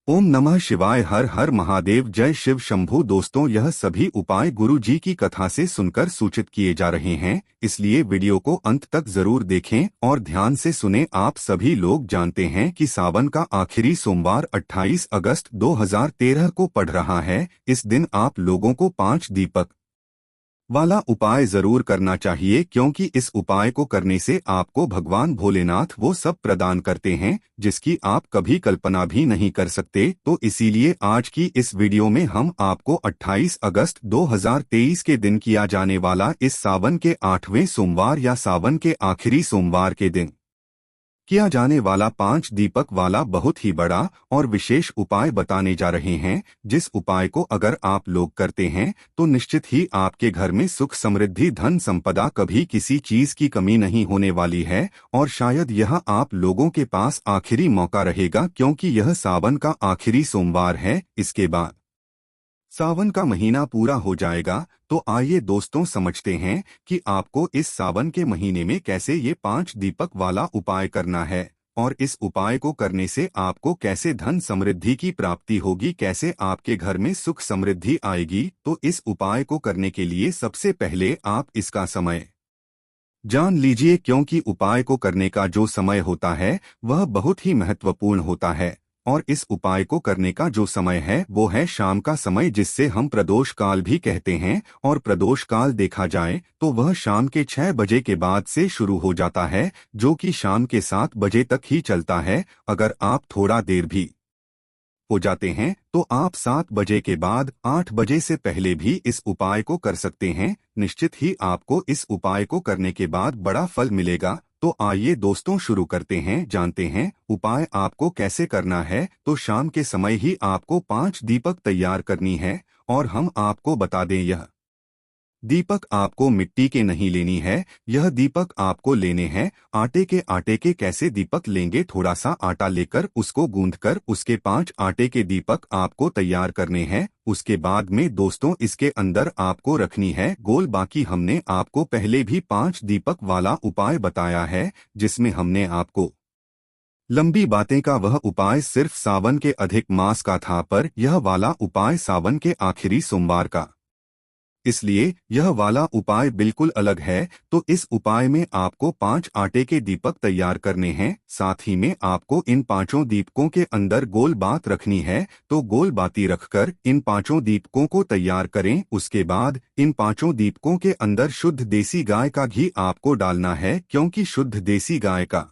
ओम नमः शिवाय। हर हर महादेव। जय शिव शंभू। दोस्तों, यह सभी उपाय गुरु जी की कथा से सुनकर सूचित किए जा रहे हैं, इसलिए वीडियो को अंत तक जरूर देखें और ध्यान से सुने। आप सभी लोग जानते हैं कि सावन का आखिरी सोमवार 28 अगस्त 2013 को पड़ रहा है। इस दिन आप लोगों को 5 दीपक वाला उपाय जरूर करना चाहिए, क्योंकि इस उपाय को करने से आपको भगवान भोलेनाथ वो सब प्रदान करते हैं जिसकी आप कभी कल्पना भी नहीं कर सकते। तो इसीलिए आज की इस वीडियो में हम आपको 28 अगस्त 2023 के दिन किया जाने वाला इस सावन के 8वें सोमवार या सावन के आखिरी सोमवार के दिन किया जाने वाला 5 दीपक वाला बहुत ही बड़ा और विशेष उपाय बताने जा रहे हैं, जिस उपाय को अगर आप लोग करते हैं तो निश्चित ही आपके घर में सुख समृद्धि धन संपदा कभी किसी चीज की कमी नहीं होने वाली है। और शायद यह आप लोगों के पास आखिरी मौका रहेगा, क्योंकि यह सावन का आखिरी सोमवार है। इसके बाद सावन का महीना पूरा हो जाएगा। तो आइए दोस्तों समझते हैं कि आपको इस सावन के महीने में कैसे ये 5 दीपक वाला उपाय करना है और इस उपाय को करने से आपको कैसे धन समृद्धि की प्राप्ति होगी, कैसे आपके घर में सुख समृद्धि आएगी। तो इस उपाय को करने के लिए सबसे पहले आप इसका समय जान लीजिए, क्योंकि उपाय को करने का जो समय होता है वह बहुत ही महत्वपूर्ण होता है। और इस उपाय को करने का जो समय है वो है शाम का समय, जिससे हम प्रदोष काल भी कहते हैं। और प्रदोष काल देखा जाए तो वह शाम के 6 बजे के बाद से शुरू हो जाता है, जो कि शाम के 7 बजे तक ही चलता है। अगर आप थोड़ा देर भी हो जाते हैं तो आप 7 बजे के बाद 8 बजे से पहले भी इस उपाय को कर सकते हैं। निश्चित ही आपको इस उपाय को करने के बाद बड़ा फल मिलेगा। तो आइए दोस्तों शुरू करते हैं, जानते हैं उपाय आपको कैसे करना है। तो शाम के समय ही आपको 5 दीपक तैयार करनी है। और हम आपको बता दें, यह दीपक आपको मिट्टी के नहीं लेनी है, यह दीपक आपको लेने हैं आटे के। आटे के कैसे दीपक लेंगे? थोड़ा सा आटा लेकर उसको गूंथकर उसके 5 आटे के दीपक आपको तैयार करने हैं। उसके बाद में दोस्तों इसके अंदर आपको रखनी है गोल। बाकी हमने आपको पहले भी 5 दीपक वाला उपाय बताया है, जिसमें हमने आपको लंबी बातें का वह उपाय सिर्फ सावन के अधिक मास का था, पर यह वाला उपाय सावन के आखिरी सोमवार का, इसलिए यह वाला उपाय बिल्कुल अलग है। तो इस उपाय में आपको 5 आटे के दीपक तैयार करने हैं। साथ ही में आपको इन 5 दीपकों के अंदर गोल बात रखनी है। तो गोल बाती रखकर इन 5 दीपकों को तैयार करें। उसके बाद इन 5 दीपकों के अंदर शुद्ध देसी गाय का घी आपको डालना है, क्योंकि शुद्ध देसी गाय का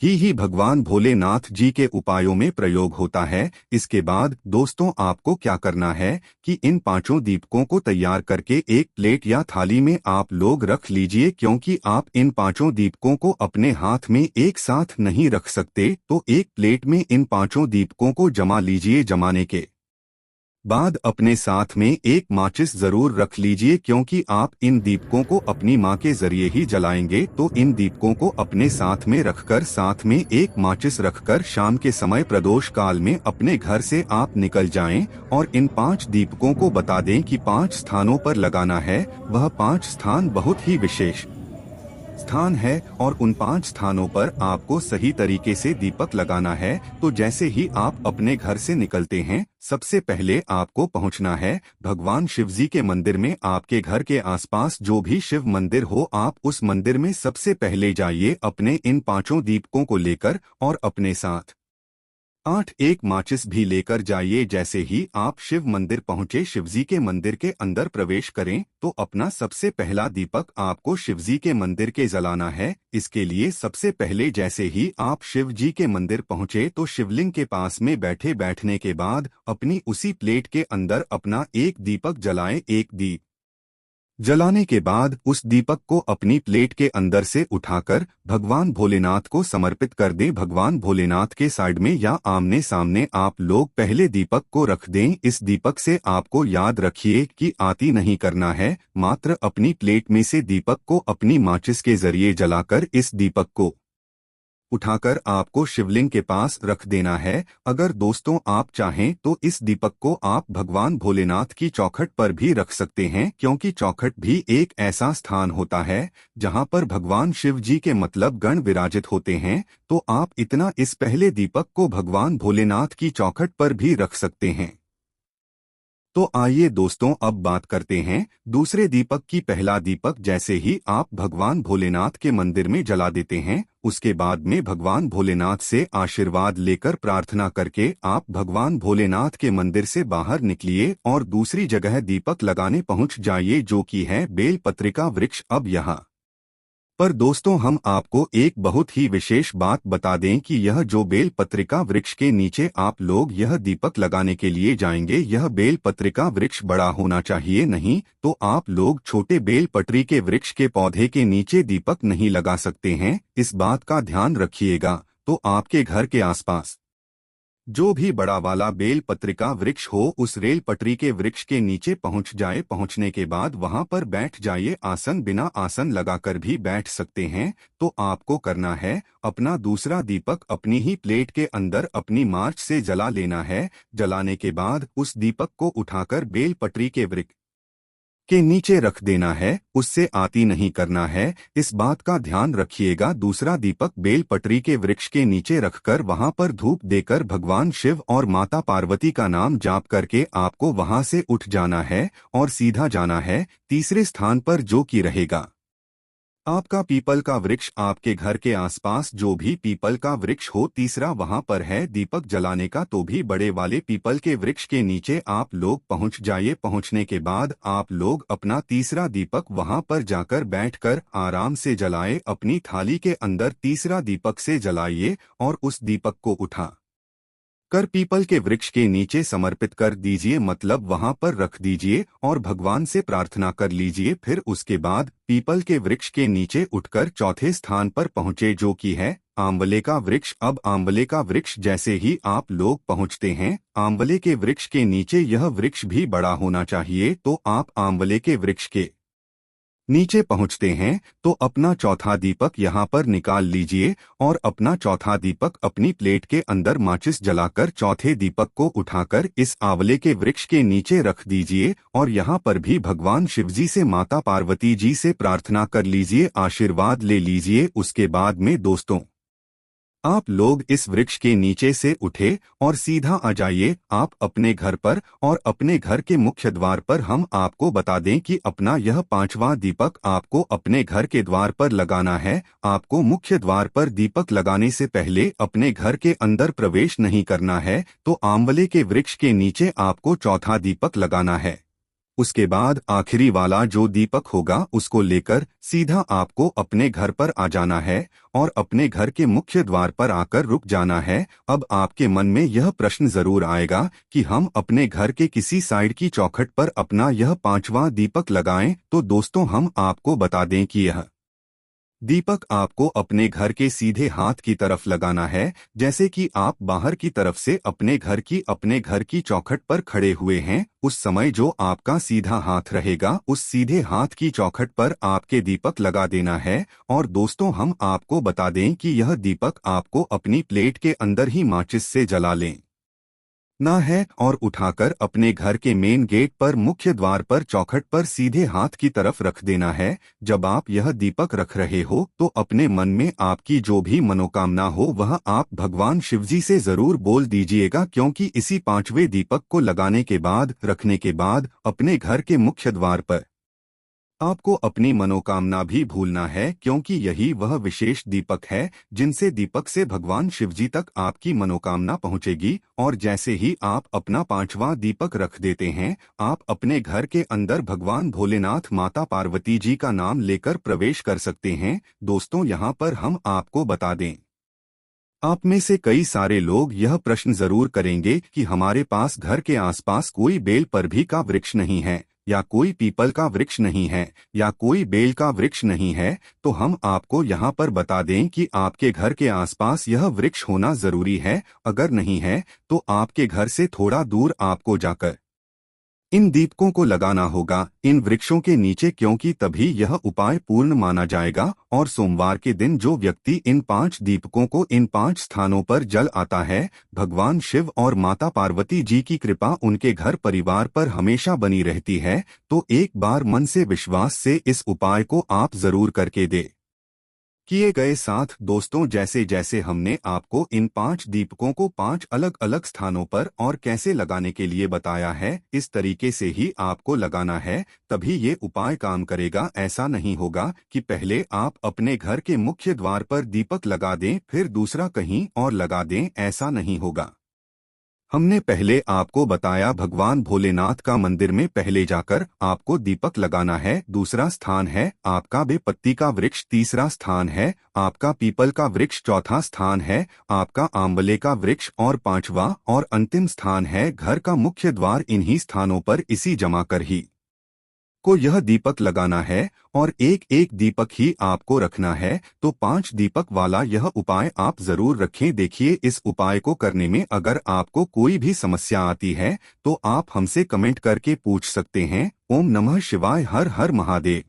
ही भगवान भोलेनाथ जी के उपायों में प्रयोग होता है। इसके बाद दोस्तों आपको क्या करना है कि इन 5 दीपकों को तैयार करके एक प्लेट या थाली में आप लोग रख लीजिए, क्योंकि आप इन 5 दीपकों को अपने हाथ में एक साथ नहीं रख सकते। तो एक प्लेट में इन 5 दीपकों को जमा लीजिए। जमाने के बाद अपने साथ में एक माचिस जरूर रख लीजिए, क्योंकि आप इन दीपकों को अपनी मां के जरिए ही जलाएंगे। तो इन दीपकों को अपने साथ में रखकर साथ में एक माचिस रखकर शाम के समय प्रदोष काल में अपने घर से आप निकल जाएं और इन 5 दीपकों को बता दें कि 5 स्थानों पर लगाना है। वह 5 स्थान बहुत ही विशेष स्थान है और उन 5 स्थानों पर आपको सही तरीके से दीपक लगाना है। तो जैसे ही आप अपने घर से निकलते हैं, सबसे पहले आपको पहुंचना है भगवान शिवजी के मंदिर में। आपके घर के आसपास जो भी शिव मंदिर हो, आप उस मंदिर में सबसे पहले जाइए अपने इन 5 दीपकों को लेकर, और अपने साथ 8 एक माचिस भी लेकर जाइए। जैसे ही आप शिव मंदिर पहुंचे, शिवजी के मंदिर के अंदर प्रवेश करें, तो अपना सबसे पहला दीपक आपको शिवजी के मंदिर के जलाना है। इसके लिए सबसे पहले जैसे ही आप शिव जी के मंदिर पहुंचे तो शिवलिंग के पास में बैठने के बाद अपनी उसी प्लेट के अंदर अपना एक दीपक जलाएं। एक दीप जलाने के बाद उस दीपक को अपनी प्लेट के अंदर से उठाकर भगवान भोलेनाथ को समर्पित कर दें। भगवान भोलेनाथ के साइड में या आमने सामने आप लोग पहले दीपक को रख दें। इस दीपक से आपको याद रखिए कि आती नहीं करना है, मात्र अपनी प्लेट में से दीपक को अपनी माचिस के जरिए जलाकर इस दीपक को उठाकर आपको शिवलिंग के पास रख देना है। अगर दोस्तों आप चाहें तो इस दीपक को आप भगवान भोलेनाथ की चौखट पर भी रख सकते हैं, क्योंकि चौखट भी एक ऐसा स्थान होता है जहां पर भगवान शिव जी के मतलब गण विराजित होते हैं। तो आप इतना इस पहले दीपक को भगवान भोलेनाथ की चौखट पर भी रख सकते हैं। तो आइए दोस्तों अब बात करते हैं दूसरे दीपक की। पहला दीपक जैसे ही आप भगवान भोलेनाथ के मंदिर में जला देते हैं, उसके बाद में भगवान भोलेनाथ से आशीर्वाद लेकर प्रार्थना करके आप भगवान भोलेनाथ के मंदिर से बाहर निकलिए और दूसरी जगह दीपक लगाने पहुंच जाइए, जो कि है बेलपत्रिका वृक्ष। अब यहाँ पर दोस्तों हम आपको एक बहुत ही विशेष बात बता दें कि यह जो बेल पत्रिका वृक्ष के नीचे आप लोग यह दीपक लगाने के लिए जाएंगे, यह बेल पत्रिका वृक्ष बड़ा होना चाहिए, नहीं तो आप लोग छोटे बेल पत्री के वृक्ष के पौधे के नीचे दीपक नहीं लगा सकते हैं। इस बात का ध्यान रखिएगा। तो आपके घर के आसपास जो भी बड़ा वाला बेल पत्रिका वृक्ष हो, उस रेल पटरी के वृक्ष के नीचे पहुंच जाए। पहुंचने के बाद वहां पर बैठ जाइए। आसन बिना आसन लगाकर भी बैठ सकते हैं। तो आपको करना है अपना दूसरा दीपक अपनी ही प्लेट के अंदर अपनी मार्च से जला लेना है। जलाने के बाद उस दीपक को उठाकर बेल पटरी के वृक्ष के नीचे रख देना है, उससे आती नहीं करना है। इस बात का ध्यान रखिएगा। दूसरा दीपक बेल पटरी के वृक्ष के नीचे रखकर वहां पर धूप देकर भगवान शिव और माता पार्वती का नाम जाप करके आपको वहां से उठ जाना है और सीधा जाना है तीसरे स्थान पर, जो कि रहेगा आपका पीपल का वृक्ष। आपके घर के आसपास जो भी पीपल का वृक्ष हो, तीसरा वहां पर है दीपक जलाने का। तो भी बड़े वाले पीपल के वृक्ष के नीचे आप लोग पहुंच जाइए। पहुंचने के बाद आप लोग अपना तीसरा दीपक वहां पर जाकर बैठकर आराम से जलाए। अपनी थाली के अंदर तीसरा दीपक से जलाइए और उस दीपक को उठा कर पीपल के वृक्ष के नीचे समर्पित कर दीजिए, मतलब वहां पर रख दीजिए और भगवान से प्रार्थना कर लीजिए। फिर उसके बाद पीपल के वृक्ष के नीचे उठकर चौथे स्थान पर पहुंचे, जो कि है आंवले का वृक्ष। अब आंवले का वृक्ष जैसे ही आप लोग पहुंचते हैं, आंवले के वृक्ष के नीचे यह वृक्ष भी बड़ा होना चाहिए। तो आप आंवले के वृक्ष के नीचे पहुंचते हैं तो अपना चौथा दीपक यहां पर निकाल लीजिए और अपना चौथा दीपक अपनी प्लेट के अंदर माचिस जलाकर चौथे दीपक को उठाकर इस आंवले के वृक्ष के नीचे रख दीजिए और यहां पर भी भगवान शिवजी से माता पार्वती जी से प्रार्थना कर लीजिए, आशीर्वाद ले लीजिए। उसके बाद में दोस्तों आप लोग इस वृक्ष के नीचे से उठे और सीधा आ जाइए आप अपने घर पर। और अपने घर के मुख्य द्वार पर हम आपको बता दें कि अपना यह पांचवा दीपक आपको अपने घर के द्वार पर लगाना है। आपको मुख्य द्वार पर दीपक लगाने से पहले अपने घर के अंदर प्रवेश नहीं करना है। तो आंवले के वृक्ष के नीचे आपको चौथा दीपक लगाना है। उसके बाद आखिरी वाला जो दीपक होगा उसको लेकर सीधा आपको अपने घर पर आ जाना है और अपने घर के मुख्य द्वार पर आकर रुक जाना है। अब आपके मन में यह प्रश्न जरूर आएगा कि हम अपने घर के किसी साइड की चौखट पर अपना यह पांचवा दीपक लगाएं। तो दोस्तों हम आपको बता दें कि यह दीपक आपको अपने घर के सीधे हाथ की तरफ लगाना है। जैसे कि आप बाहर की तरफ से अपने घर की चौखट पर खड़े हुए हैं, उस समय जो आपका सीधा हाथ रहेगा उस सीधे हाथ की चौखट पर आपके दीपक लगा देना है। और दोस्तों हम आपको बता दें कि यह दीपक आपको अपनी प्लेट के अंदर ही माचिस से जला लें ना है और उठाकर अपने घर के मेन गेट पर मुख्य द्वार पर चौखट पर सीधे हाथ की तरफ रख देना है। जब आप यह दीपक रख रहे हो तो अपने मन में आपकी जो भी मनोकामना हो वह आप भगवान शिवजी से जरूर बोल दीजिएगा, क्योंकि इसी पांचवें दीपक को लगाने के बाद रखने के बाद अपने घर के मुख्य द्वार पर आपको अपनी मनोकामना भी भूलना है, क्योंकि यही वह विशेष दीपक है जिनसे दीपक से भगवान शिवजी तक आपकी मनोकामना पहुंचेगी। और जैसे ही आप अपना पांचवा दीपक रख देते हैं, आप अपने घर के अंदर भगवान भोलेनाथ माता पार्वती जी का नाम लेकर प्रवेश कर सकते हैं। दोस्तों यहाँ पर हम आपको बता दें, आप में से कई सारे लोग यह प्रश्न जरूर करेंगे कि हमारे पास घर के आसपास कोई बेल पर भी का वृक्ष नहीं है, या कोई पीपल का वृक्ष नहीं है, या कोई बेल का वृक्ष नहीं है। तो हम आपको यहाँ पर बता दें कि आपके घर के आसपास यह वृक्ष होना जरूरी है। अगर नहीं है तो आपके घर से थोड़ा दूर आपको जाकर इन दीपकों को लगाना होगा इन वृक्षों के नीचे, क्योंकि तभी यह उपाय पूर्ण माना जाएगा। और सोमवार के दिन जो व्यक्ति इन 5 दीपकों को इन 5 स्थानों पर जल आता है, भगवान शिव और माता पार्वती जी की कृपा उनके घर परिवार पर हमेशा बनी रहती है। तो एक बार मन से विश्वास से इस उपाय को आप जरूर करके दे किए गए साथ दोस्तों, जैसे जैसे हमने आपको इन 5 दीपकों को 5 अलग अलग स्थानों पर और कैसे लगाने के लिए बताया है, इस तरीके से ही आपको लगाना है, तभी ये उपाय काम करेगा। ऐसा नहीं होगा कि पहले आप अपने घर के मुख्य द्वार पर दीपक लगा दें फिर दूसरा कहीं और लगा दें, ऐसा नहीं होगा। हमने पहले आपको बताया भगवान भोलेनाथ का मंदिर में पहले जाकर आपको दीपक लगाना है, दूसरा स्थान है आपका बेपत्ती का वृक्ष, तीसरा स्थान है आपका पीपल का वृक्ष, चौथा स्थान है आपका आंवले का वृक्ष और पांचवा और अंतिम स्थान है घर का मुख्य द्वार। इन्हीं स्थानों पर इसी जमा कर ही को यह दीपक लगाना है और एक एक दीपक ही आपको रखना है। तो 5 दीपक वाला यह उपाय आप जरूर रखें। देखिए, इस उपाय को करने में अगर आपको कोई भी समस्या आती है तो आप हमसे कमेंट करके पूछ सकते हैं। ओम नमः शिवाय, हर हर महादेव।